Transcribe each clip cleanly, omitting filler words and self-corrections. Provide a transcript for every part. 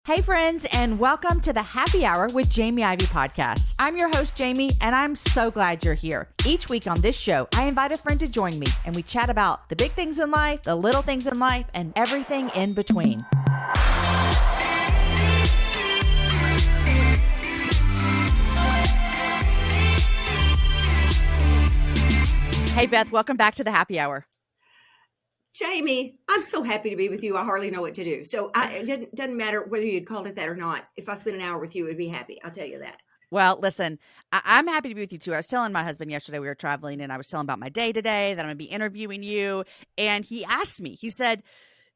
Hey friends, and welcome to the Happy Hour with Jamie Ivey podcast. I'm your host, Jamie, and I'm so glad you're here. Each week on this show, I invite a friend to join me, and we chat about the big things in life, the little things in life, and everything in between. Hey Beth, welcome back to the Happy Hour. Jamie, I'm so happy to be with you. I hardly know what to do. So it doesn't matter whether you'd called it that or not. If I spent an hour with you, I'd be happy. I'll tell you that. Well, listen, I'm happy to be with you too. I was telling my husband yesterday we were traveling and I was telling about my day today, that I'm going to be interviewing you. And he asked me, he said,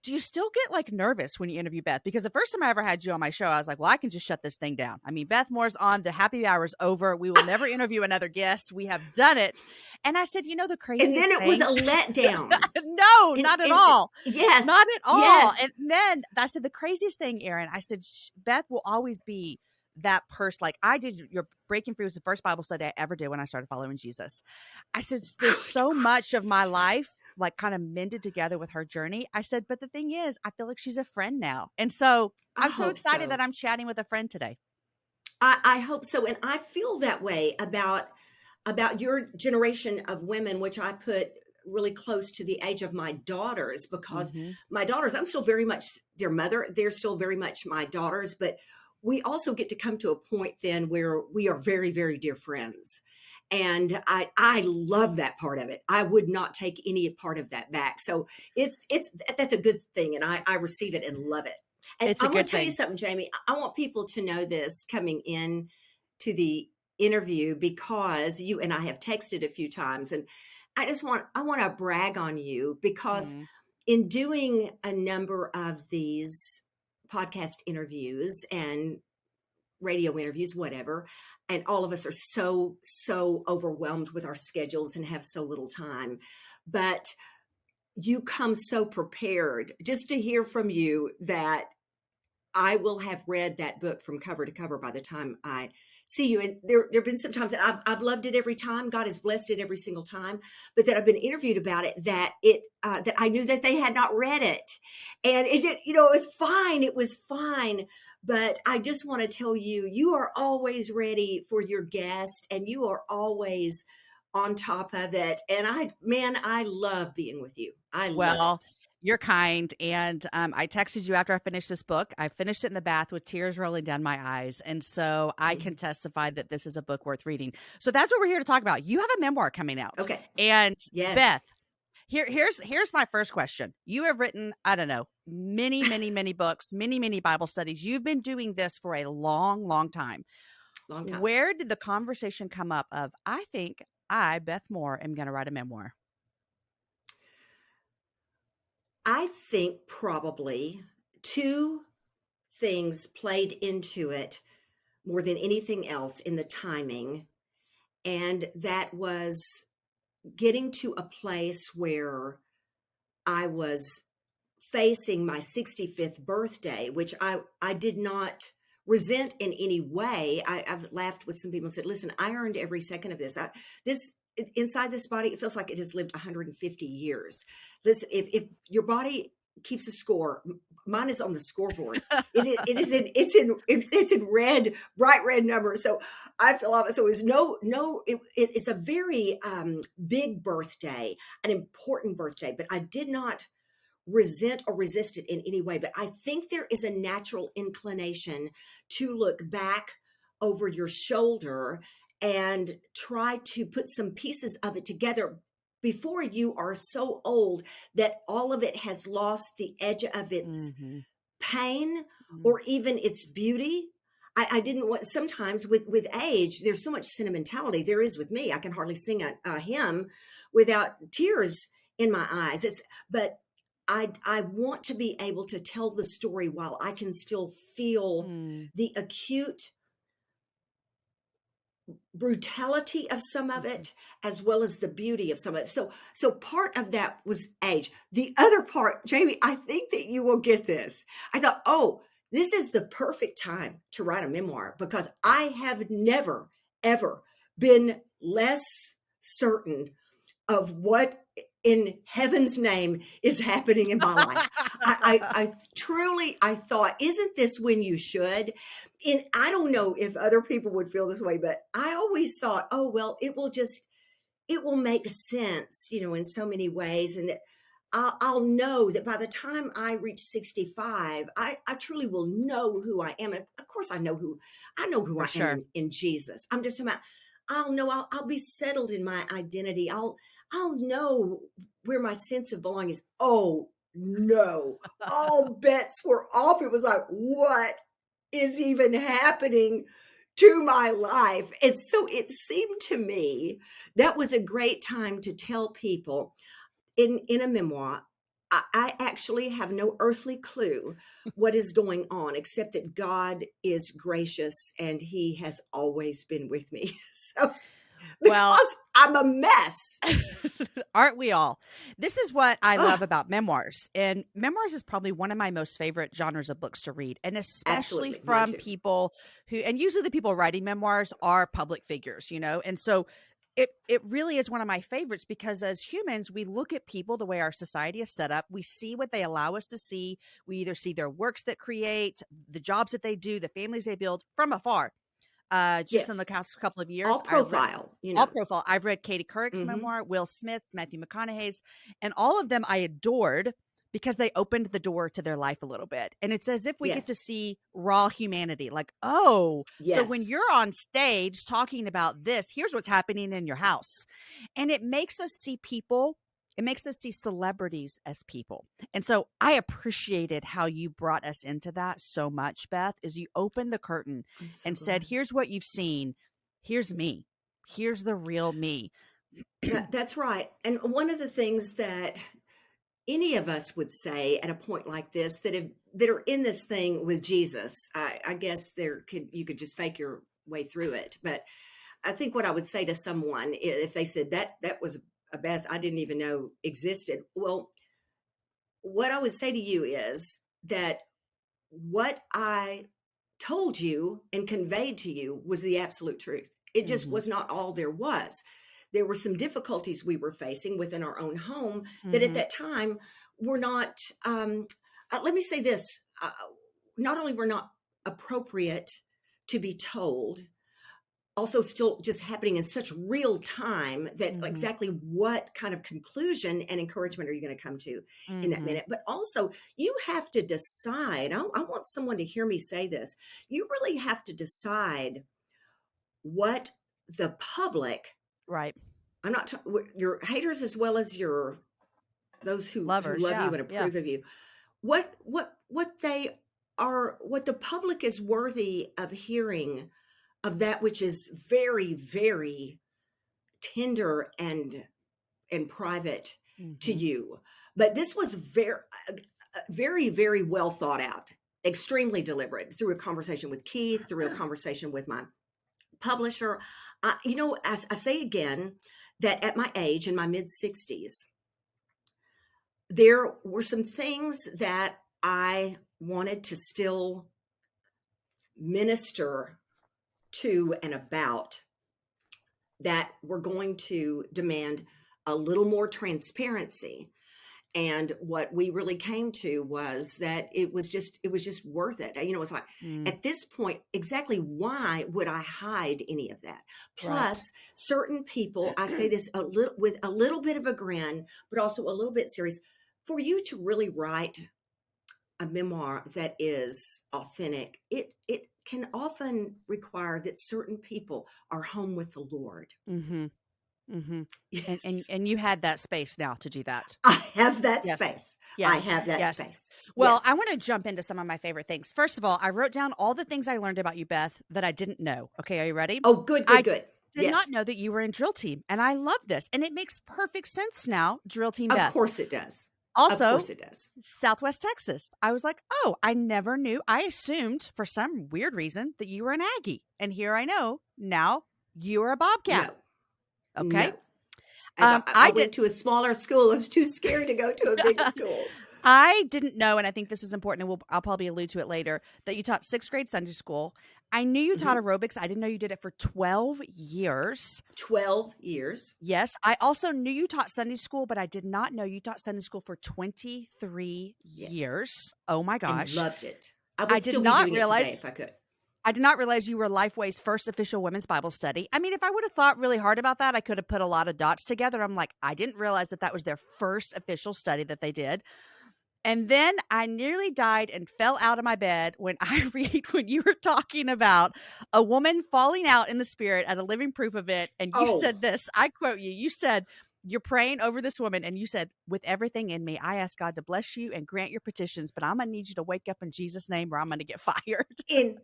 do you still get like nervous when you interview Beth? Because the first time I ever had you on my show, I was like, well, I can just shut this thing down. I mean, Beth Moore's on, the happy hour's over. We will never interview another guest. We have done it. And I said, you know, the craziest thing. And then it was a letdown. No, not at all. Yes. Not at all. Yes. And then I said, the craziest thing, Erin, I said, Beth will always be that person. Like I did, your Breaking Free was the first Bible study I ever did when I started following Jesus. I said, there's so much of my life like kind of mended together with her journey. I said, but the thing is, I feel like she's a friend now. And so I'm so excited that I'm chatting with a friend today. I hope so. And I feel that way about your generation of women, which I put really close to the age of my daughters, because my daughters, I'm still very much their mother. They're still very much my daughters, but we also get to come to a point then where we are very, very dear friends. And I love that part of it. I would not take any part of that back. So that's a good thing. And I receive it and love it. And I want to tell you something, Jamie. I want people to know this coming in to the interview, because you and I have texted a few times, and I want to brag on you, because in doing a number of these podcast interviews and radio interviews, whatever, and all of us are so overwhelmed with our schedules and have so little time, but you come so prepared. Just to hear from you that I will have read that book from cover to cover by the time I see you. And there have been some times that I've loved it every time. God has blessed it every single time, but that I've been interviewed about it, that I knew that they had not read it, and it did, it was fine. It was fine. But I just want to tell you, you are always ready for your guest, and you are always on top of it. And I love being with you. Love it. You're kind. And I texted you after I finished this book. I finished it in the bath with tears rolling down my eyes. And so I can testify that this is a book worth reading. So that's what we're here to talk about. You have a memoir coming out. Okay. And yes. Beth, here's my first question. You have written, I don't know, many books, many Bible studies. You've been doing this for a long, long time. Long time. Where did the conversation come up of, I think I, Beth Moore, am going to write a memoir? I think probably two things played into it more than anything else in the timing. And that was getting to a place where I was facing my 65th birthday, which I did not resent in any way. I've laughed with some people and said, listen, I earned every second of this. Inside this body, it feels like it has lived 150 years. Listen, if your body keeps a score, mine is on the scoreboard. It's in red, bright red numbers. So I feel like, so it's a very big birthday, an important birthday, but I did not resent or resist it in any way. But I think there is a natural inclination to look back over your shoulder and try to put some pieces of it together before you are so old that all of it has lost the edge of its pain or even its beauty. I didn't want, sometimes with age, there's so much sentimentality. There is with me. I can hardly sing a hymn without tears in my eyes. But I want to be able to tell the story while I can still feel the acute brutality of some of it, as well as the beauty of some of it. So part of that was age. The other part, Jamie, I think that you will get this. I thought, this is the perfect time to write a memoir, because I have never, ever been less certain of what in heaven's name is happening in my life. I truly, I thought, isn't this when you should? And I don't know if other people would feel this way, but I always thought, oh, well, it will make sense, in so many ways. And that I'll know that by the time I reach 65, I truly will know who I am. And of course, I know who For I am sure. in Jesus. I'm just about, I'll know, I'll be settled in my identity. I'll know where my sense of belonging is. Oh no, all bets were off. It was like, what is even happening to my life? And so it seemed to me that was a great time to tell people in a memoir. I actually have no earthly clue what is going on, except that God is gracious and he has always been with me. So Well, because I'm a mess. aren't we all? This is what I love Ah, about memoirs. And memoirs is probably one of my most favorite genres of books to read, and especially absolutely. Mine from too. people who, and usually the people writing memoirs are public figures, And so it really is one of my favorites because as humans, we look at people the way our society is set up. We see what they allow us to see. We either see their works that create, the jobs that they do, the families they build from afar. Just in the Yes. past couple of years, All I've read profile, all profile. I've read Katie Couric's hmm memoir, Will Smith's, Matthew McConaughey's, and all of them I adored because they opened the door to their life a little bit. And it's as if we get to Yes. see raw humanity. Like, oh, so when Yes. you're on stage talking about this, here's what's happening in your house. And it makes us see people, it makes us see celebrities as people. And so I appreciated how you brought us into that so much, Beth, is you opened the curtain I'm so and said, glad. here's what you've seen. Here's me. Here's the real me. That's right. And one of the things that any of us would say at a point like this that are in this thing with Jesus, I guess you could just fake your way through it. But I think what I would say to someone if they said that was a Beth I didn't even know existed. Well, what I would say to you is that what I told you and conveyed to you was the absolute truth. It just Mm-hmm. was not all there was. There were some difficulties we were facing within our own home that at Mm-hmm. that time were not, let me say this, not only were not appropriate to be told, also still just happening in such real time that Mm-hmm. exactly what kind of conclusion and encouragement are you going to come to in that Mm-hmm. minute. But also you have to decide. I want someone to hear me say this. You really have to decide what the public, Right. I'm not your haters as well as your those who Lovers. love you Yeah. and Yeah. approve of you, what they are, what the public is worthy of hearing, of that which is very, very tender and private to Mm-hmm. you. But this was very, very well thought out, extremely deliberate, through a conversation with Keith, through a conversation with my publisher. As I say again, that at my age, in my mid 60s, there were some things that I wanted to still minister to and about, that were going to demand a little more transparency. And what we really came to was that it was just worth it. It's like, Mm. at this point, exactly why would I hide any of that? Right. Plus, certain people, I say this a little with a little bit of a grin, but also a little bit serious. For you to really write a memoir that is authentic, it can often require that certain people are home with the Lord. Mm-hmm. Mm-hmm. And Yes. and you had that space now to do that. I have that Yes. space. I Yes. have that Yes. space. Well, Yes. I want to jump into some of my favorite things. First of all, I wrote down all the things I learned about you, Beth, that I didn't know. Okay, are you ready? Oh, good, good, I good. did not Yes. know that you were in Drill Team, and I love this. And it makes perfect sense now, Drill Team Of Beth. course it does. Of Also, course it does. Southwest Texas. I was like, oh, I never knew. I assumed for some weird reason that you were an Aggie. And here I know now you are a Bobcat. No, Okay. no. I I went did. to a smaller school. I was too scared to go to a big school. I didn't know, and I think this is important, and I'll probably allude to it later, that you taught sixth grade Sunday school. I knew you taught Mhm. aerobics. I didn't know you did it for 12 years. 12 years. Yes. I also knew you taught Sunday school, but I did not know you taught Sunday school for 23 Yes. years. Oh my And gosh. loved it. I I would did still be not doing it today realize if I could. I did not realize you were LifeWay's first official women's Bible study. I mean, if I would have thought really hard about that, I could have put a lot of dots together. I'm like, I didn't realize that that was their first official study that they did. And then I nearly died and fell out of my bed when I read when you were talking about a woman falling out in the spirit at a Living Proof event. And you Oh, said this, I quote you, you said, you're praying over this woman. And you said, with everything in me, I ask God to bless you and grant your petitions, but I'm going to need you to wake up in Jesus' name or I'm going to get fired. in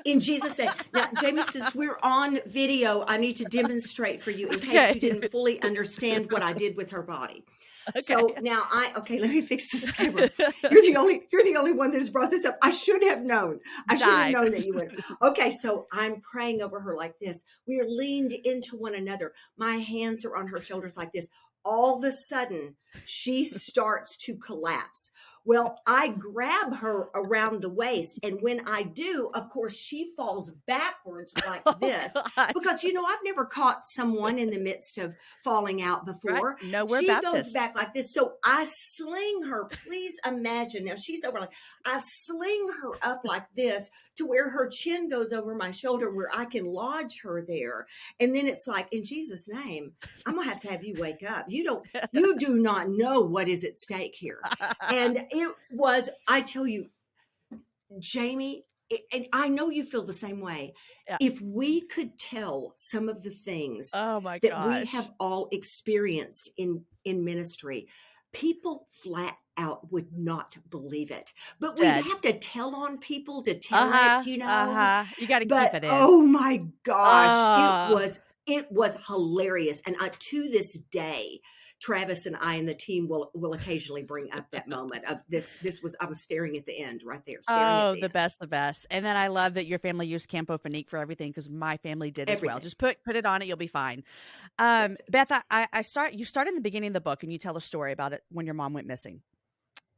in Jesus' name. Now, Jamie, since we're on video, I need to demonstrate for you in case you Okay. didn't fully understand what I did with her body. Okay. So now okay, let me fix this camera. You're the only one that has brought this up. I should have known. I should have Died. known that you would. Okay, so I'm praying over her like this. We are leaned into one another. My hands are on her shoulders like this. All of a sudden, she starts to collapse. Well, I grab her around the waist, and when I do, of course, she falls backwards like Oh, this God. because I've never caught someone in the midst of falling out Right. before. No, we're She goes Baptist. back like this. So I sling her. Please imagine. Now she's over like I sling her up like this to where her chin goes over my shoulder where I can lodge her there. And then it's like, in Jesus' name, I'm gonna have you wake up. You do not know what is at stake here. And it was, I tell you, Jamie, and I know you feel the same way. Yeah. If we could tell some of the things Oh my that we gosh. have all experienced in ministry, people flat out would not believe it. But we'd Dead. have to tell on people to tell it, You got to keep But it in. oh my gosh, Uh, it was hilarious. And to this day, Travis and I and the team will occasionally bring up that moment of this. I was staring at the end right there, staring at oh, the the end. best, the best. And then I love that your family used Campo Finique for everything because my family did as well. Everything. Just put it on it, you'll be fine. That's it. Beth, you start in the beginning of the book and you tell a story about it when your mom went missing.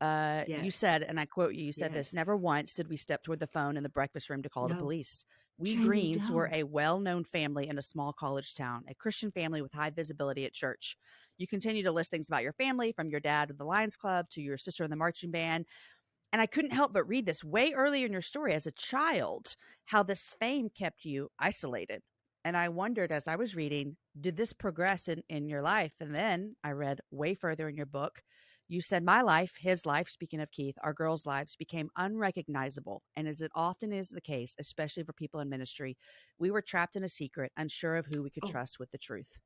You Yes. said, and I quote you, you said this, Yes. never once did we step toward the phone in the breakfast room to call the No. police. We Jamie, Greens were no. a well-known family in a small college town, a Christian family with high visibility at church. You continue to list things about your family, from your dad in the Lions Club to your sister in the marching band. And I couldn't help but read this way earlier in your story as a child, how this fame kept you isolated. And I wondered as I was reading, did this progress in your life? And then I read way further in your book. You said, my life, his life, speaking of Keith, our girls' lives became unrecognizable. And as it often is the case, especially for people in ministry, we were trapped in a secret, unsure of who we could Oh, trust with the truth.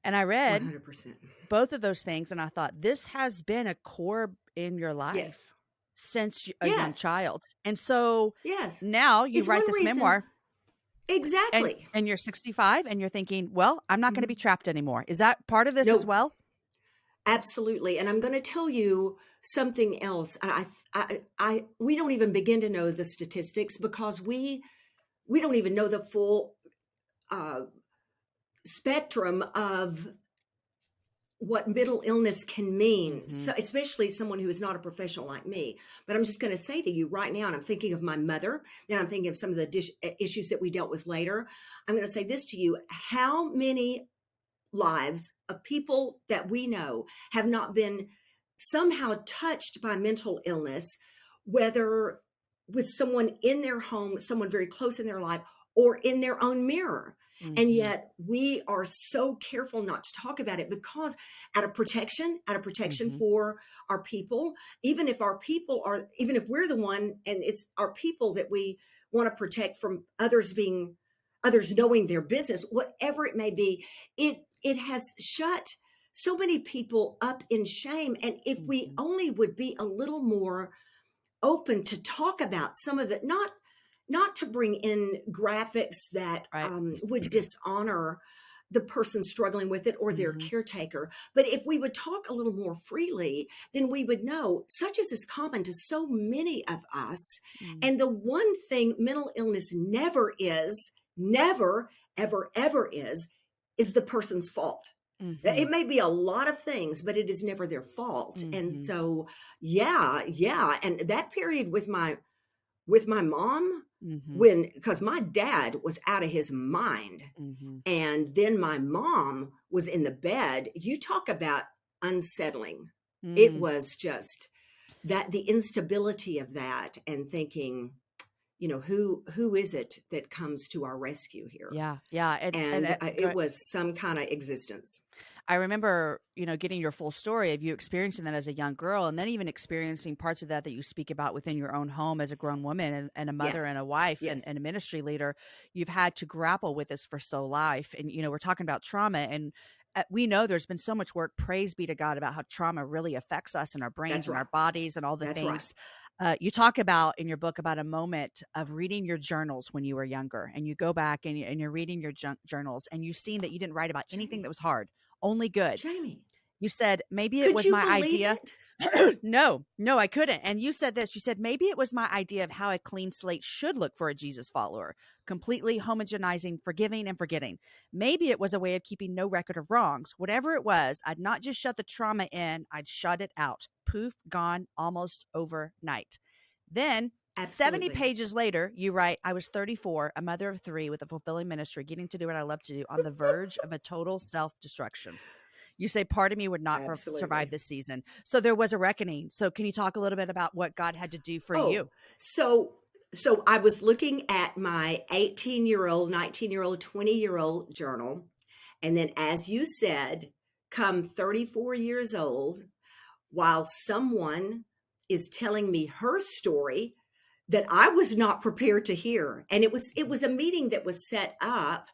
And I read 100%. both of those things. And I thought, this has been a core in your life Yes. since a young Yes. child. And so Yes. now you It's write one this reason. memoir Exactly. and you're 65 and you're thinking, well, I'm not going to be Mhm. trapped anymore. Is that part of this as No, well? absolutely. And I'm going to tell you something else. We don't even begin to know the statistics because we don't even know the full uh, spectrum of what mental illness can mean. Mm-hmm. So, especially someone who is not a professional like me. But I'm just going to say to you right now, and I'm thinking of my mother, then I'm thinking of some of the issues that we dealt with later. I'm going to say this to you: how many lives of people that we know have not been somehow touched by mental illness, whether with someone in their home, someone very close in their life, or in their own mirror. And Mm-hmm. yet we are so careful not to talk about it because out of protection Mm-hmm. for our people, even if we're the one and it's our people that we want to protect from others knowing their business, whatever it may be, it has shut so many people up in shame. And if we Mm-hmm. only would be a little more open to talk about some of the, not to bring in graphics that Right. would dishonor the person struggling with it or their Mm-hmm. caretaker. But if we would talk a little more freely, then we would know such as is common to so many of us. Mm-hmm. And the one thing mental illness never, ever is the person's fault. It may be a lot of things, but it is never their fault. And Mm-hmm. so, yeah. And that period with my mom, Mm-hmm. because my dad was out of his mind, Mm-hmm. and then my mom was in the bed. You talk about unsettling. It Mm. was just that, the instability of that, and thinking, who is it that comes to our rescue here? Yeah. Yeah. And it was some kind of existence. I remember, getting your full story of you experiencing that as a young girl, and then even experiencing parts of that you speak about within your own home as a grown woman and a mother Yes. and a wife and, Yes. and a ministry leader. You've had to grapple with this for so life. And, we're talking about trauma, and we know there's been so much work, praise be to God, about how trauma really affects us and our brains That's and our right. bodies and all the That's right. things. You talk about in your book about a moment of reading your journals when you were younger, and you go back and you're reading your journals, and you've seen that you didn't write about anything that Jamie. was hard, only good. Jamie. You said, maybe it Could was you my believe idea. it? No, I couldn't. And you said this, you said, maybe it was my idea of how a clean slate should look for a Jesus follower, completely homogenizing, forgiving, and forgetting. Maybe it was a way of keeping no record of wrongs. Whatever it was, I'd not just shut the trauma in, I'd shut it out. Poof, gone almost overnight. Then 70 Absolutely. pages later, you write, I was 34, a mother of 3 with a fulfilling ministry, getting to do what I love to do, on the verge of a total self-destruction. You say, part of me would not survive Absolutely. this season. So there was a reckoning. So can you talk a little bit about what God had to do for Oh, you? so I was looking at my 18-year-old, 19-year-old, 20-year-old journal. And then, as you said, come 34 years old, while someone is telling me her story that I was not prepared to hear. And it was a meeting that was set up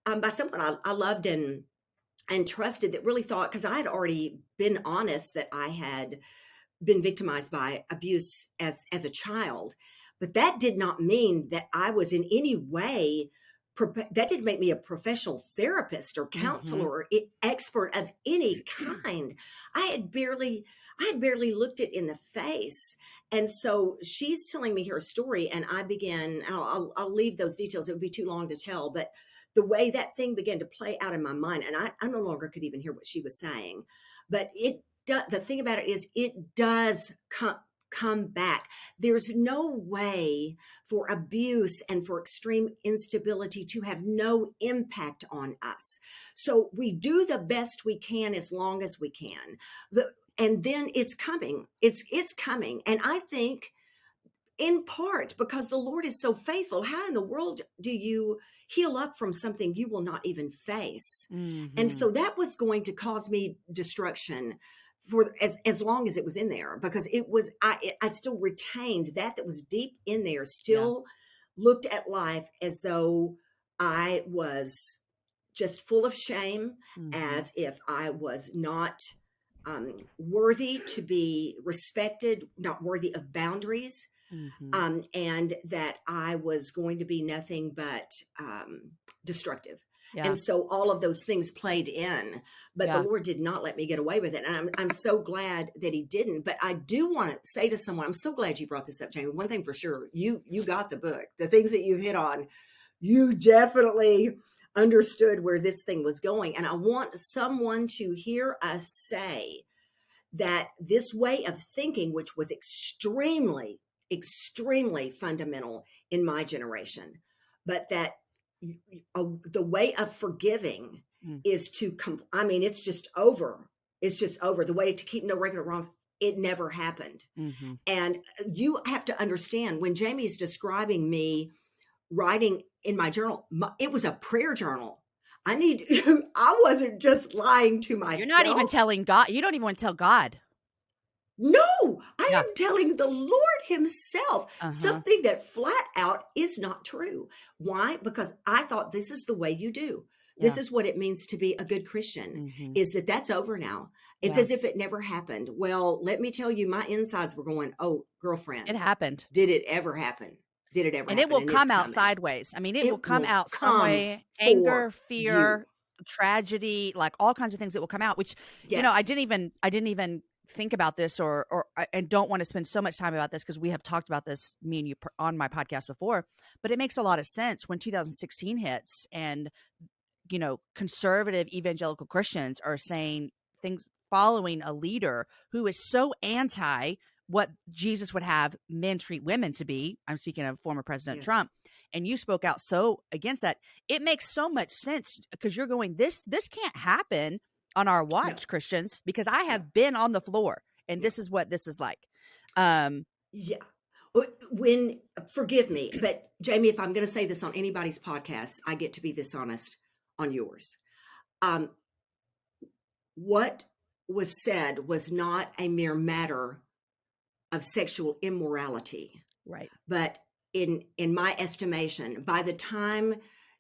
by someone I loved and trusted, that really thought, because I had already been honest that I had been victimized by abuse as a child, but that did not mean that I was in any way that didn't make me a professional therapist or Mm-hmm. counselor or expert of any kind. I had barely looked it in the face. And so she's telling me her story, and I began, I'll leave those details, it would be too long to tell, but the way that thing began to play out in my mind, and I no longer could even hear what she was saying. But the thing about it is, it does come back. There's no way for abuse and for extreme instability to have no impact on us. So we do the best we can as long as we can. And then it's coming. It's coming. And I think, in part, because the Lord is so faithful, how in the world do you heal up from something you will not even face? And Mm-hmm. so that was going to cause me destruction for as long as it was in there, because I still retained that was deep in there, Yeah. still looked at life as though I was just full of shame, Mm-hmm. as if I was not worthy to be respected, not worthy of boundaries, Mm-hmm. and that I was going to be nothing but destructive. Yeah. And so all of those things played in, but the Yeah. Lord did not let me get away with it. And I'm so glad that he didn't. But I do want to say to someone, I'm so glad you brought this up, Jamie. One thing for sure, you got the book. The things that you've hit on, you definitely understood where this thing was going. And I want someone to hear us say that this way of thinking, which was extremely fundamental in my generation, but that the way of forgiving Mm. is it's just over. It's just over. The way to keep no record of wrongs, it never happened. Mm-hmm. And you have to understand, when Jamie's describing me writing in my journal, it was a prayer journal. I wasn't just lying to You're not even myself. telling God. You don't even want to tell God. No, I Yeah. am telling the Lord himself Uh-huh. something that flat out is not true. Why? Because I thought, this is the way you do. This Yeah. is what it means to be a good Christian, Mm-hmm. is that's over now. It's Yeah. as if it never happened. Well, let me tell you, my insides were going, oh, It girlfriend, happened. did it ever happen? Did it ever And it happen? will And it's come out coming. sideways. I mean, it will It come will out some come way, anger, for you. fear, tragedy, like all kinds of things that will come out, which, I Yes. didn't even think about this or and don't want to spend so much time about this, because we have talked about this, me and you, on my podcast before, but it makes a lot of sense when 2016 hits, and conservative evangelical Christians are saying things, following a leader who is so anti what Jesus would have men treat women to be. I'm speaking of former President Yes. Trump. And you spoke out so against that. It makes so much sense, because you're going, this can't happen on our No. watch, Christians, because I No. have been on the floor, and Yeah. this is what this is like. Um, Yeah. Forgive me, but Jamie, if I'm going to say this on anybody's podcast, I get to be this honest on yours. Um, what was said was not a mere matter of sexual immorality, right. but in my estimation, by the time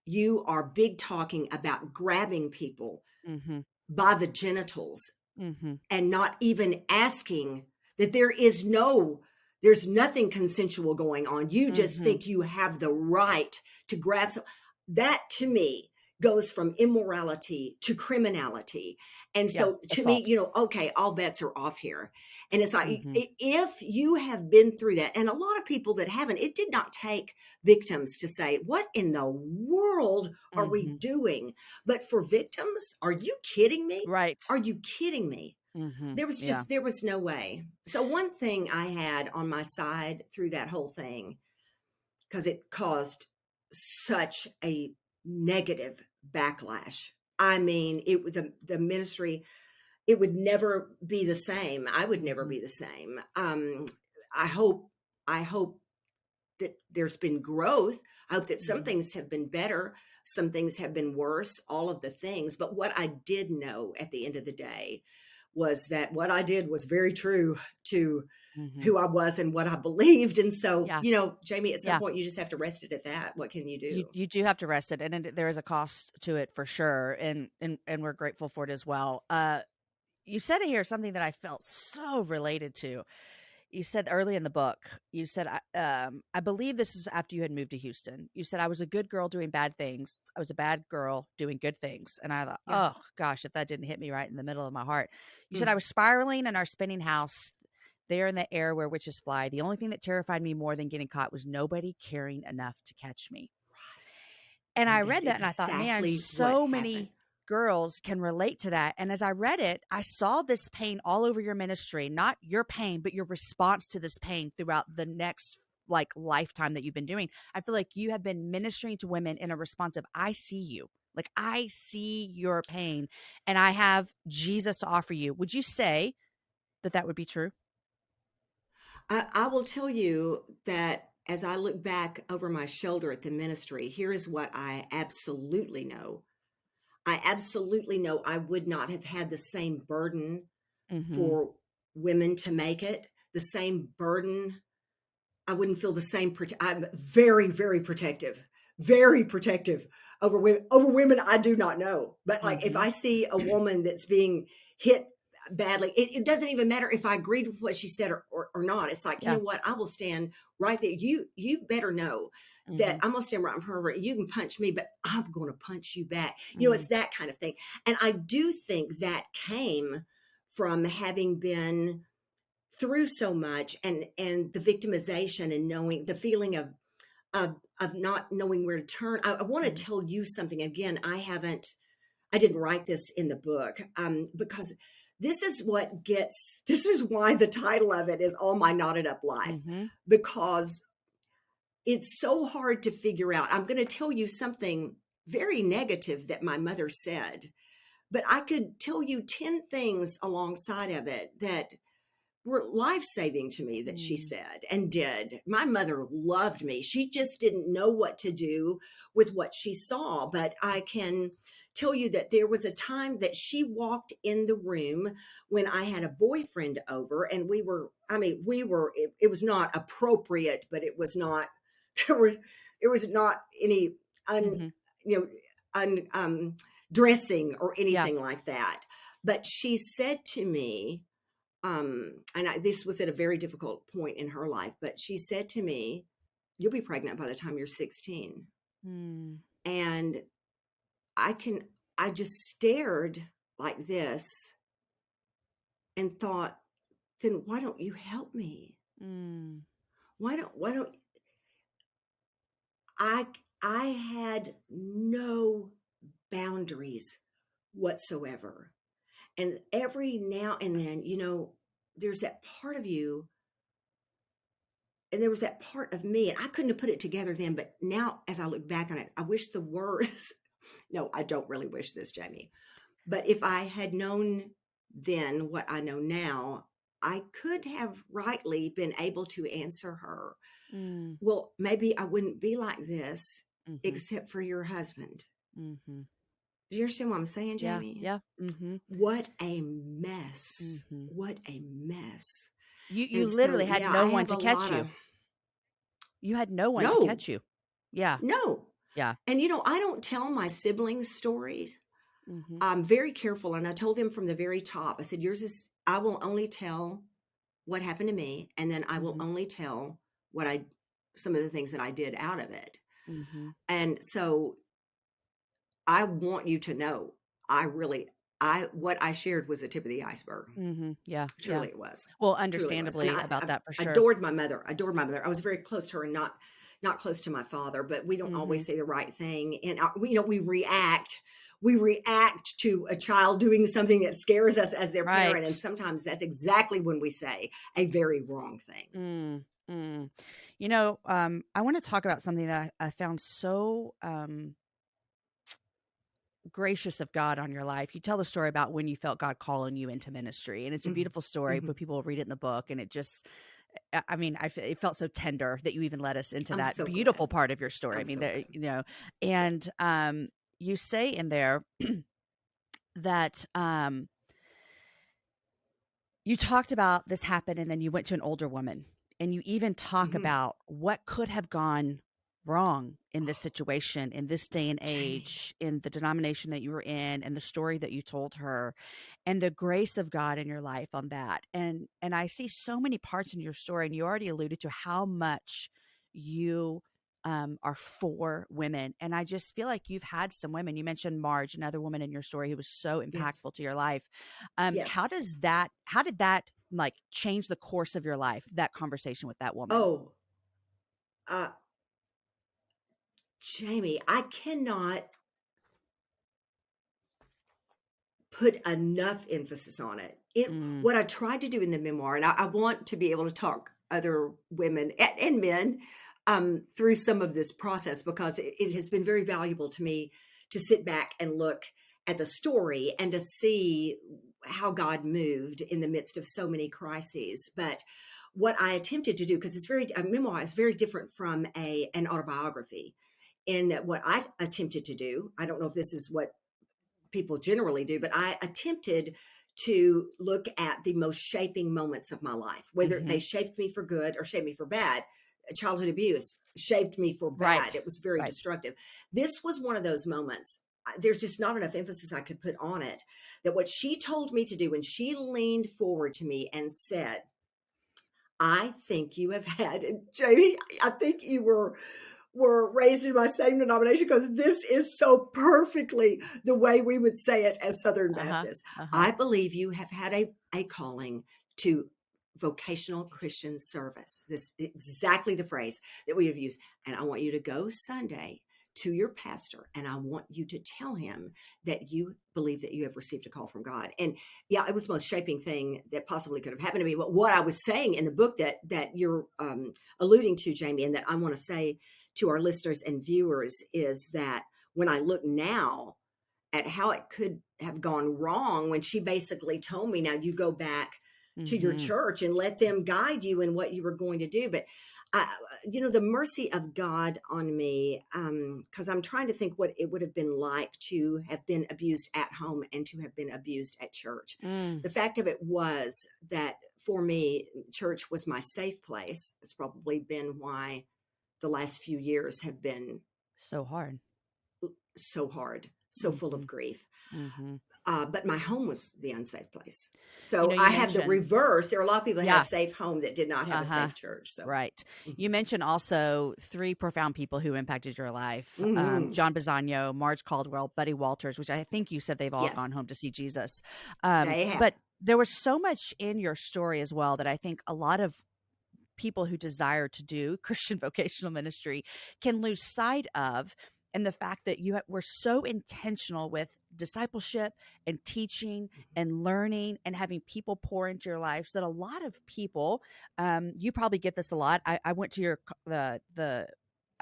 you are big talking about grabbing people Mm-hmm. by the genitals Mm-hmm. and not even asking that there's nothing consensual going on. You just Mm-hmm. think you have the right to grab some. That to me goes from immorality to criminality. And Yeah. so to me, Assault. okay, all bets are off here. And it's like, Mm-hmm. if you have been through that, and a lot of people that haven't, it did not take victims to say, what in the world are we Mm-hmm. doing? But for victims, are you kidding me? Right. Are you kidding me? Mm-hmm. There was no way. So one thing I had on my side through that whole thing, because it caused such a negative backlash. I mean, the ministry, it would never be the same. I would never Mm-hmm. be the same. I hope I hope that there's been growth. I hope that some Mm-hmm. things have been better, some things have been worse, all of the things. But what I did know at the end of the day was that what I did was very true to Mm-hmm. who I was and what I believed. And so, Yeah. Jamie, at some Yeah. point you just have to rest it at that. What can you You do? you do have to rest it, and there is a cost to it for sure, and we're grateful for it as well. You said here something that I felt so related to. You said early in the book, you said, I believe this is after you had moved to Houston. You said, I was a good girl doing bad things. I was a bad girl doing good things. And I thought, Yeah. oh gosh, if that didn't hit me right in the middle of my heart. You said, I Mm. was spiraling in our spinning house there in the air where witches fly. The only thing that terrified me more than getting caught was nobody caring enough to catch me. And I And that's read that and I thought, man, exactly what so happened. many girls can relate to that. And as I read it, I saw this pain all over your ministry, not your pain, but your response to this pain throughout the next lifetime that you've been doing. I feel like you have been ministering to women in a response of, I see you. Like, I see your pain and I have Jesus to offer you. Would you say that that would be true? I will tell you that as I look back over my shoulder at the ministry, here is what I absolutely know. I absolutely know I would not have had the same burden Mm-hmm. for women to make it, the same burden. I wouldn't feel the same. I'm very, very protective over women I do not know. But like, if Mm-hmm. I see a woman that's being hit badly, it doesn't even matter if I agreed with what she said or not. It's like, you Yeah. know what? I will stand right there. You better know that Mm-hmm. I'm gonna stand right in front of her. You can punch me, but I'm gonna punch you back. Mm-hmm. It's that kind of thing. And I do think that came from having been through so much, and the victimization and knowing the feeling of not knowing where to turn. I want to Mm-hmm. tell you something again. I didn't write this in the book, because this is why the title of it is All My Knotted Up Life, Mm-hmm. because it's so hard to figure out. I'm going to tell you something very negative that my mother said, but I could tell you 10 things alongside of it that were life-saving to me that she said and did. My mother loved me. She just didn't know what to do with what she saw. But I can tell you that there was a time that she walked in the room when I had a boyfriend over, and it was not appropriate, but it was not, it was not any un, Mm-hmm. you know, dressing or Yeah. anything like that. But she said to me, this was at a very difficult point in her life, but she said to me, "You'll be pregnant by the time you're 16." Mm-hmm. And I can, I just stared like this and thought, then why don't you help me? Why don't I, I had no boundaries whatsoever. And every now and then, there's that part of you, and there was that part of me, and I couldn't have put it together then, but now as I look back on it, I wish the words, no, I don't really wish this, Jamie, but if I had known then what I know now, I could have rightly been able to answer her, Mm. well, maybe I wouldn't be like this Mhm. except for your husband. Mhm. Do you understand what I'm saying, Yeah. Jamie? Yeah. Mhm. What a mess. Mhm. What a mess. You And so, literally had yeah, no I one have to a catch lot you. of, You had no one to no, catch you. Yeah. no. Yeah. And, I don't tell my siblings stories. Mhm. I'm very careful. And I told them from the very top, I said, I will only tell what happened to me. And then I will Mhm. only tell some of the things that I did out of it. Mhm. And so I want you to know, what I shared was the tip of the iceberg. Mhm. Yeah. Yeah. Truly it was. Well, Truly it was. And understandably about I that for sure. adored my mother. Adored my mother. I was very close to her and not close to my father, but we don't always Mhm. say the right thing. And we react. We react to a child doing something that scares us as their parent. And Right. sometimes that's exactly when we say a very wrong thing. Mm. Mm. I want to talk about something that I found so gracious of God on your life. You tell the story about when you felt God calling you into ministry, and it's a Mhm. beautiful story, Mhm. but people read it in the book, and it just, I mean, it felt so tender that you even let us into I'm that so beautiful glad. part of your story. I I'm mean, so glad. and you say in there that you talked about this happened, and then you went to an older woman, and you even talk Mhm. about what could have gone wrong in this situation, in this day and Jamie. age, in the denomination that you were in, and the story that you told her, and the grace of God in your life on that. And I see so many parts in your story, and you already alluded to how much you are for women. And I just feel like you've had some women. You mentioned Marge, another woman in your story who was so Yes. impactful to your life. Yes. How did that like change the course of your life, that conversation with that woman? Oh, uh, Jamie, I cannot put enough emphasis on it. Mm, What I tried to do in the memoir, and I want to be able to talk other women and men through some of this process, because it has been very valuable to me to sit back and look at the story and to see how God moved in the midst of so many crises. But what I attempted to do, because a memoir is very different from an autobiography, in that what I attempted to do, I don't know if this is what people generally do, but I attempted to look at the most shaping moments of my life, whether hmm. they shaped me for good or shaped me for bad. Childhood abuse shaped me for bad. Right. It was very Right. destructive. This was one of those moments. There's just not enough emphasis I could put on it. That what she told me to do when she leaned forward to me and said, I think you have had, and Jamie, I think you were raised in my same denomination, because this is so perfectly the way we would say it as Southern Uh-huh. Baptists. Uh-huh. I believe you have had a calling to vocational Christian service. This is exactly the phrase that we have used. And I want you to go Sunday to your pastor, and I want you to tell him that you believe that you have received a call from God. And yeah, it was the most shaping thing that possibly could have happened to me. But what I was saying in the book that you're alluding to, Jamie, and that I want to say to our listeners and viewers, is that when I look now at how it could have gone wrong, when she basically told me, now you go back to your Hmm. church and let them guide you in what you were going to do. But I, the mercy of God on me, because I'm trying to think what it would have been like to have been abused at home and to have been abused at church. Mm. The fact of it was that for me, church was my safe place. It's probably been why the last few years have been So hard. so hard, so full Hmm. of grief. Hmm. But my home was the unsafe place. So You I have the mentioned, reverse. There are a lot of people that had a yeah. safe home that did not have a Uh-huh. safe church. So, Right. mhm. You mentioned also three profound people who impacted your life. Mhm. John Bisagno, Marge Caldwell, Buddy Walters, which I think you said they've all Yes, gone home to see Jesus. they have. But there was so much in your story as well that I think a lot of people who desire to do Christian vocational ministry can lose sight of. and the fact that were so intentional with discipleship and teaching and learning and having people pour into your lives, that a lot of people, you probably get this a lot. I went to the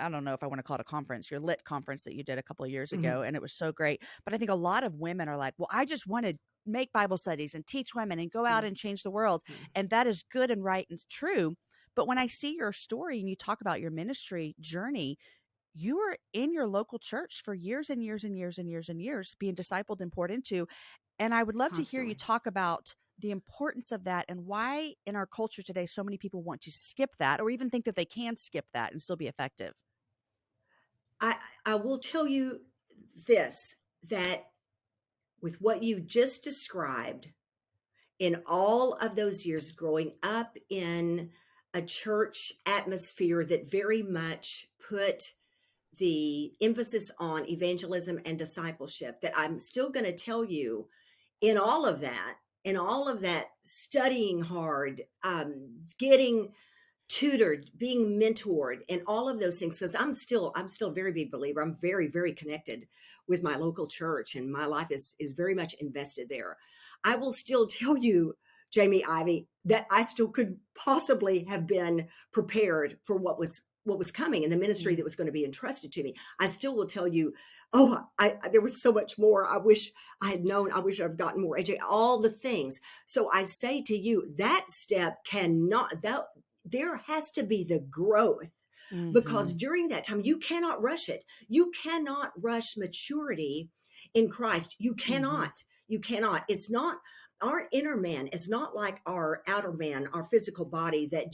I don't know if I want to call it a conference, your lit conference that you did a couple of years Mhm. ago, and it was so great. But I think a lot of women are like, well, I just want to make Bible studies and teach women and go out Yeah. and change the world. Yeah. And that is good and right and true. But when I see your story and you talk about your ministry journey, you were in your local church for years and years and years and years and years being discipled and poured into. And I would love to hear you Constantly. talk about the importance of that and why in our culture today so many people want to skip that or even think that they can skip that and still be effective. I I will tell you this, that with what you just described, in all of those years growing up in a church atmosphere that very much put the emphasis on evangelism and discipleship, that I'm still going to tell you, in all of that studying hard, getting tutored, being mentored, and all of those things, because I'm still a very big believer. I'm very, very connected with my local church, and my life is very much invested there. I will still tell you, Jamie Ivey, that I still could possibly have been prepared for what was coming in the ministry Mm. that was going to be entrusted to me. I still will tell you, oh, there was so much more. I wish I had known. I wish I've gotten more educated. All the things. So I say to you, that step cannot. There has to be the growth, because Mhm. during that time you cannot rush it. You cannot rush maturity in Christ. Mhm. You cannot. It's not our inner man. It's not like our outer man, our physical body, that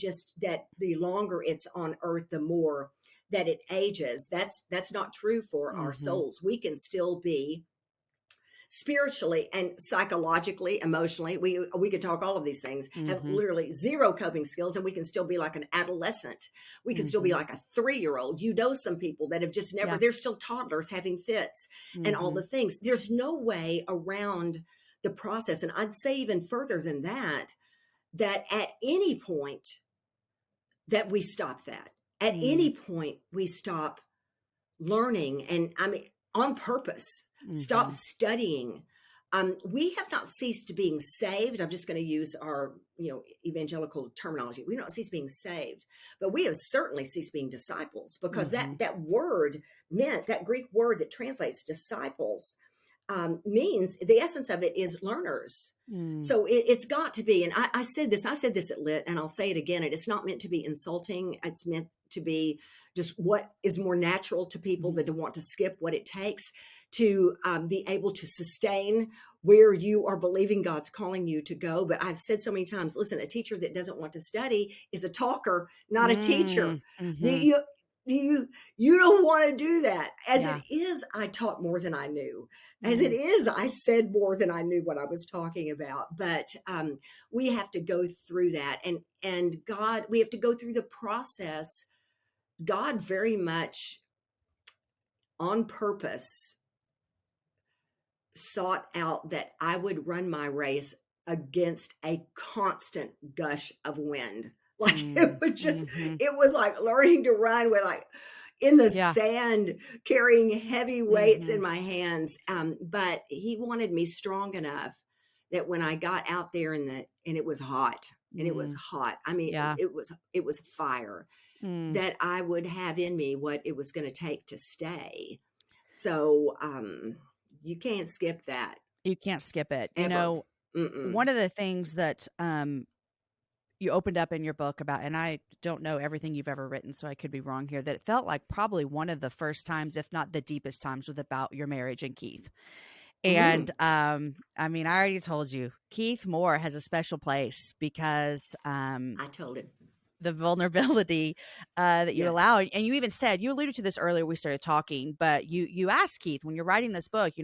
the longer it's on earth, the more that it ages. That's not true for our Mhm. souls. We can still be spiritually and psychologically, emotionally. We could talk all of these things, have Mhm. literally zero coping skills, and we can still be like an adolescent. We can still be Mhm. like a 3-year-old. You know, some people that have just never, Yeah. they're still toddlers having fits and all the Mhm. things. There's no way around the process. And I'd say even further than that, that at any point that we stop that, at Mm. any point we stop learning, and I mean, on purpose, stop Mhm. studying. We have not ceased being saved. I'm just going to use our, evangelical terminology. We've not ceased being saved, but we have certainly ceased being disciples, because that Mhm. that word meant, that Greek word that translates disciples, means, the essence of it is learners. Mm. So it's got to be, and I said this at Lit, and I'll say it again. And it's not meant to be insulting. It's meant to be just what is more natural to people Mhm. than to want to skip what it takes to be able to sustain where you are believing God's calling you to go. But I've said so many times, listen, a teacher that doesn't want to study is a talker, not a teacher. Mm. Mhm. The, you don't want to do that. As it Yeah. is, I taught more than I knew. As it Mm. is, I said more than I knew what I was talking about. But we have to go through that, and God, we have to go through the process. God very much on purpose sought out that I would run my race against a constant gush of wind. Like Mm. Mhm. it was like learning to run with, like, in the Yeah. sand, carrying heavy weights in Mhm. my hands. But he wanted me strong enough that when I got out there and it was hot, and it was Mm. hot. I mean, Yeah. it was fire, Mm. that I would have in me what it was going to take to stay. So you can't skip that You can't skip it. ever. Mm-mm. One of the things that you opened up in your book about, and I don't know everything you've ever written, so I could be wrong here, that it felt like probably one of the first times, if not the deepest times, was about your marriage and Keith. Mm-hmm. And I mean, I already told you, Keith Moore has a special place because I told him. the vulnerability that you Yes. allow, and you even said, you alluded to this earlier, we started talking, but you asked Keith when you're writing this book,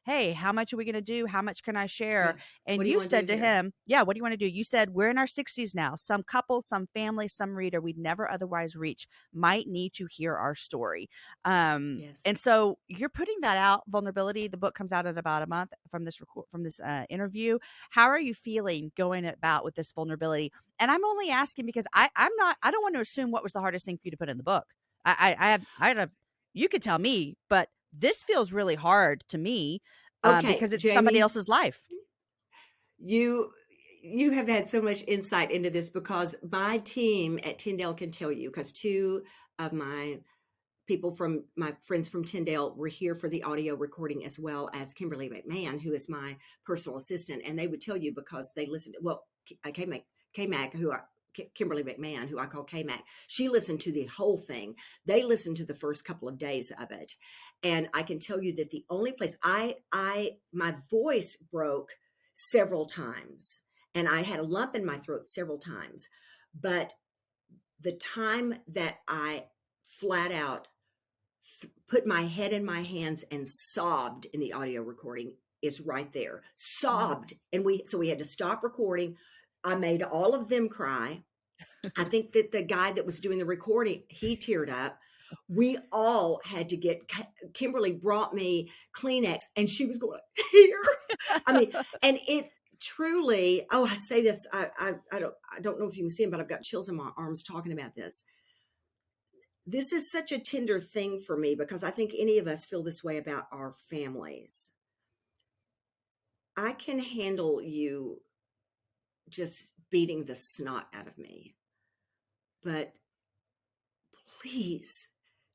hey, how much are we going to do, how much can I share? Yeah. What And do you you want to said do to here? him, yeah, what do you want to do? You said, we're in our 60s now, some couple, some family, some reader we'd never otherwise reach might need to hear our story. And Yes. so you're putting that out, vulnerability. The book comes out in about a month from this interview. How are you feeling going about with this vulnerability? And I'm only asking because I don't want to assume what was the hardest thing for you to put in the book. I have you could tell me, but this feels really hard to me Okay, because it's somebody Jamie, else's life. you have had so much insight into this because my team at Tyndale can tell you, because two of my friends from Tyndale were here for the audio recording, as well as Kimberly McMahon, who is my personal assistant. And they would tell you, because they listened, K-Mac, Kimberly McMahon, who I call K-Mac, she listened to the whole thing. They listened to the first couple of days of it. And I can tell you that the only place my voice broke several times, and I had a lump in my throat several times. But the time that I flat out put my head in my hands and sobbed in the audio recording is right there. Sobbed. And we had to stop recording. I made all of them cry. I think that the guy that was doing the recording, he teared up. We all had to Kimberly brought me Kleenex, and she was going here. I mean, and it truly, I say this, I don't know if you can see him, but I've got chills in my arms talking about this. This is such a tender thing for me, because I think any of us feel this way about our families. I can handle you just beating the snot out of me, but please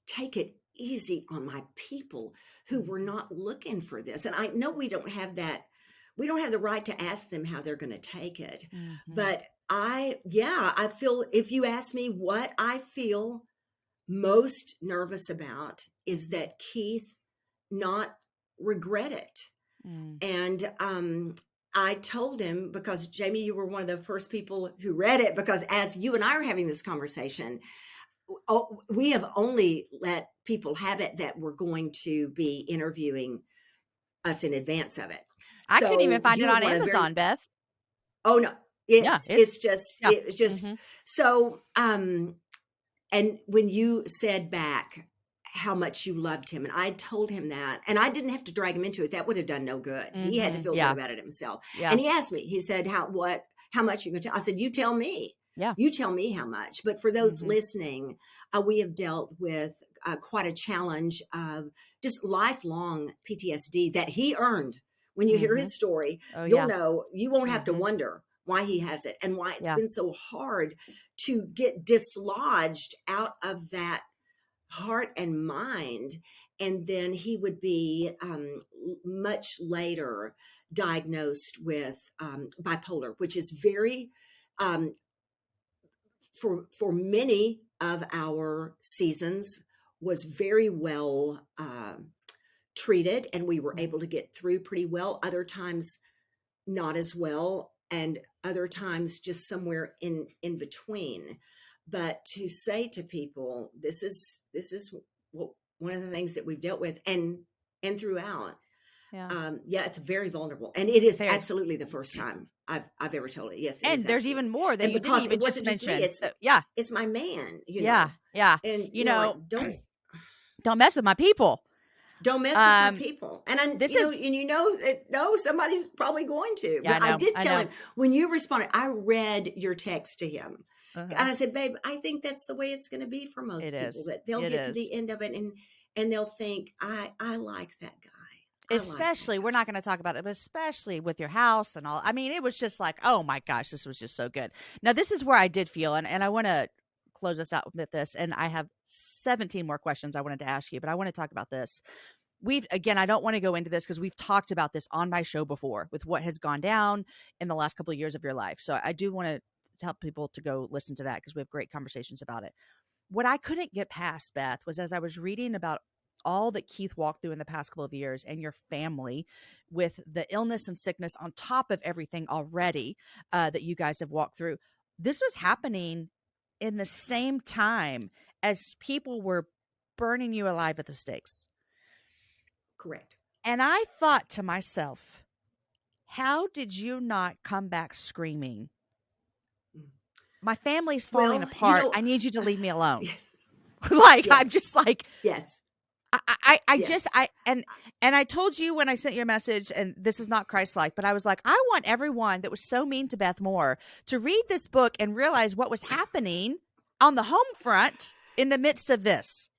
take it easy on my people who were not looking for this. And I know we don't have the right to ask them how they're going to take it. Mm-hmm. But I feel, if you ask me what I feel most nervous about, is that Keith not regret it. And I told him, because Jamie, you were one of the first people who read it, because as you and I are having this conversation, we have only let people have it that were going to be interviewing us in advance of it. I couldn't even find it on Amazon, Beth. Oh no, it's just mm-hmm. So. And when you said back how much you loved him, and I told him that, and I didn't have to drag him into it. That would have done no good. Mm-hmm. He had to feel good about it himself. Yeah. And he asked me, he said, how much are you going to tell? I said, you tell me. Yeah. You tell me how much. But for those mm-hmm. listening, we have dealt with quite a challenge of just lifelong PTSD that he earned. When you mm-hmm. hear his story, you'll know, you won't have mm-hmm. to wonder why he has it, and why it's been so hard to get dislodged out of that heart and mind. And then he would be much later diagnosed with bipolar, which is very, for many of our seasons, was very well treated, and we were able to get through pretty well. Other times, not as well. And other times just somewhere in between. But to say to people, this is one of the things that we've dealt with, and throughout, it's very vulnerable, and it is absolutely the first time I've ever told it. Yes, and there's even more that you didn't even just mention. It's my man. And don't mess with my people. Don't mess with my people. And somebody's probably going to. But I did tell him, when you responded, I read your text to him. Uh-huh. And I said, babe, I think that's the way it's going to be for most people. That they'll get to the end of it and they'll think, I like that guy. Especially, we're not going to talk about it, but especially with your house and all. I mean, it was just like, oh my gosh, this was just so good. Now, this is where I did feel, and I want to close us out with this, and I have 17 more questions I wanted to ask you, but I want to talk about this. I don't want to go into this because we've talked about this on my show before with what has gone down in the last couple of years of your life. So I do want to tell people to go listen to that, because we have great conversations about it. What I couldn't get past, Beth, was as I was reading about all that Keith walked through in the past couple of years, and your family with the illness and sickness on top of everything already that you guys have walked through. This was happening in the same time as people were burning you alive at the stakes. Correct. And I thought to myself, how did you not come back screaming? My family's falling apart. I need you to leave me alone. Yes. I'm just like, yes. And I told you when I sent you a message, and this is not Christ-like, but I was like, I want everyone that was so mean to Beth Moore to read this book and realize what was happening on the home front in the midst of this.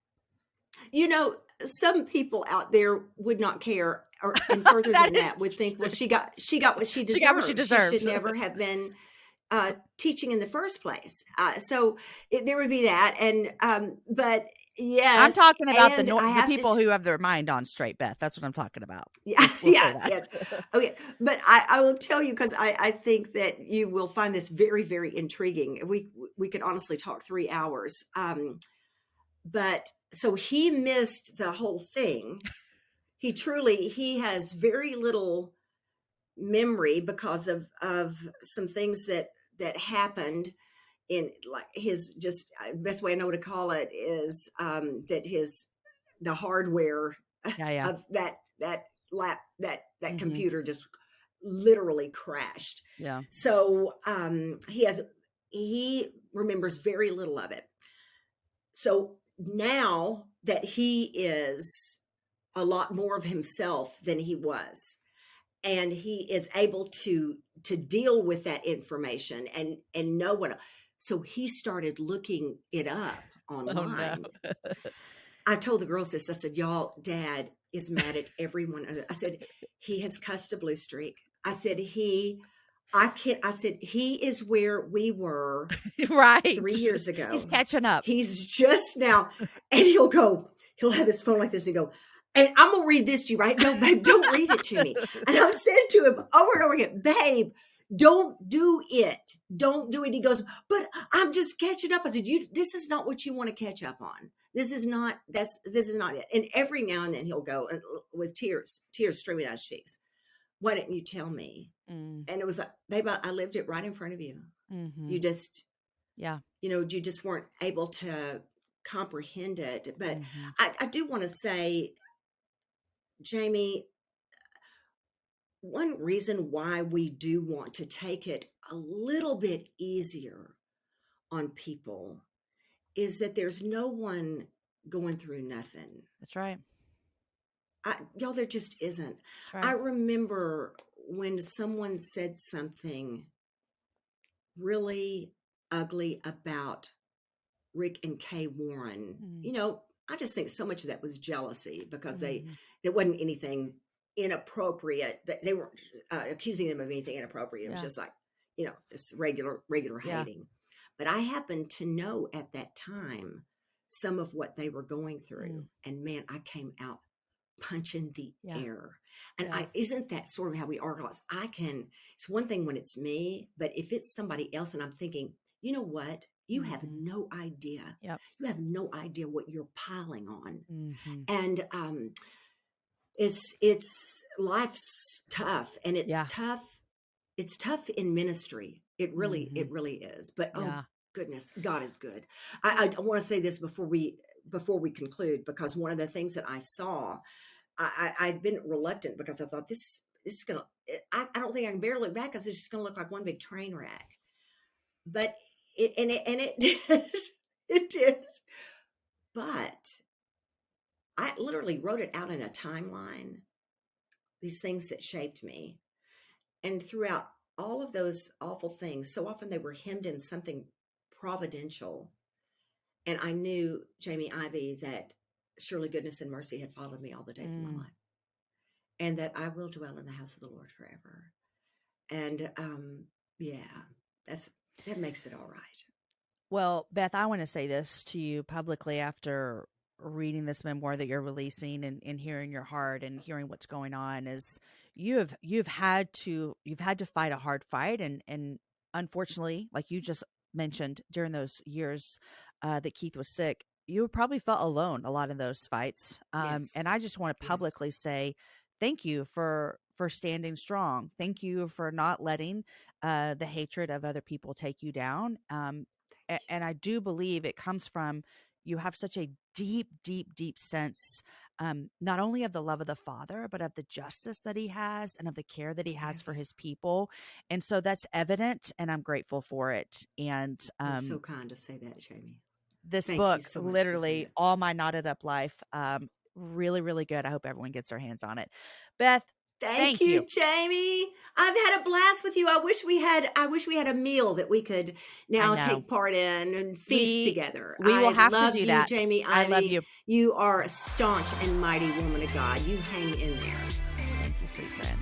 You know, some people out there would not care, or and further That than is that would think, well, true. she got what she She got what she deserved. She should deserved. never have been teaching in the first place. There would be that, and but I'm yes, talking about and I the have to. people who have their mind on straight, Beth. That's what I'm talking about. Yeah, We'll say yes, that. yes. Okay, but I will tell you, because I think that you will find this very, very intriguing. We could honestly talk 3 hours. But so he missed the whole thing. He has very little memory because of some things that happened in, like, his, just best way I know to call it is that the hardware Yeah, yeah. of that Mhm. computer just literally crashed. Yeah. So he remembers very little of it. So now that he is a lot more of himself than he was, and he is able to deal with that information and know what, so he started looking it up Oh, no. online. I told the girls this. I said, y'all, Dad is mad at everyone. I said, he has cussed a blue streak. I said, I said, he is where we were Right. 3 years He's ago. catching up. He's just now, and he'll have his phone like this and go, and I'm gonna read this to you, right? No, babe, don't read it to me. And I've said to him over and over again, babe, don't do it. Don't do it. He goes, but I'm just catching up. I said, this is not what you want to catch up on. This is not it. And every now and then he'll go, and with tears streaming out his cheeks. Why didn't you tell me? Mm. And it was like, babe, I lived it right in front of you. Mhm. You just, Yeah. you just weren't able to comprehend it. But Mhm. I do want to say, Jamie, one reason why we do want to take it a little bit easier on people is that there's no one going through nothing. That's right. Y'all, there just isn't. That's I right. remember when someone said something really ugly about Rick and Kay Warren. Mm. I just think so much of that was jealousy, because Mhm. it wasn't anything inappropriate. They weren't accusing them of anything inappropriate. It was Yeah. just like, just regular Yeah. hating. But I happened to know at that time some of what they were going through. Mm. And man, I came out punching the Yeah. air. And Yeah. isn't that sort of how we are, girls? It's one thing when it's me, but if it's somebody else and I'm thinking, you know what? You have Mhm. no idea. Yep. You have no idea what you're piling on. Mhm. And it's life's tough, and it's Yeah. tough. It's tough in ministry. Mhm. It really is. But oh Yeah. goodness, God is good. I want to say this before we conclude, because one of the things that I saw, I'd been reluctant, because I thought this is gonna. I don't think I can bear to look back, because it's just gonna look like one big train wreck. But it did. It did. But I literally wrote it out in a timeline, these things that shaped me. And throughout all of those awful things, so often they were hemmed in something providential. And I knew, Jamie Ivey, that surely goodness and mercy had followed me all the days of my Mm. life, and that I will dwell in the house of the Lord forever. And yeah, that makes it all right. Well, Beth, I want to say this to you publicly after reading this memoir that you're releasing, and hearing your heart and hearing what's going on. Is you've had to fight a hard fight, and unfortunately, like you just mentioned, during those years that Keith was sick, you probably felt alone a lot in those fights. Yes. And I just want to Yes. publicly say thank you for standing strong. Thank you for not letting the hatred of other people take you down. Thank And I do believe it comes from, you have such a deep, deep, deep sense, not only of the love of the Father, but of the justice that he has and of the care that he you. has for Yes. his people. And so that's evident, and I'm grateful for it. And You're so kind to say that, Jamie. this Thank you book, so much for saying literally that. All My Knotted Up Life, really, really good. I hope everyone gets their hands on it. Beth, Thank Thank you. you, Jamie. I've had a blast with you. I wish we had a meal that we could I now know. take part in and feast together. We will I have to love do you, that. Jamie I love Ivey. you. You are a staunch and mighty woman of God. You hang in there. Thank you, sweet friend.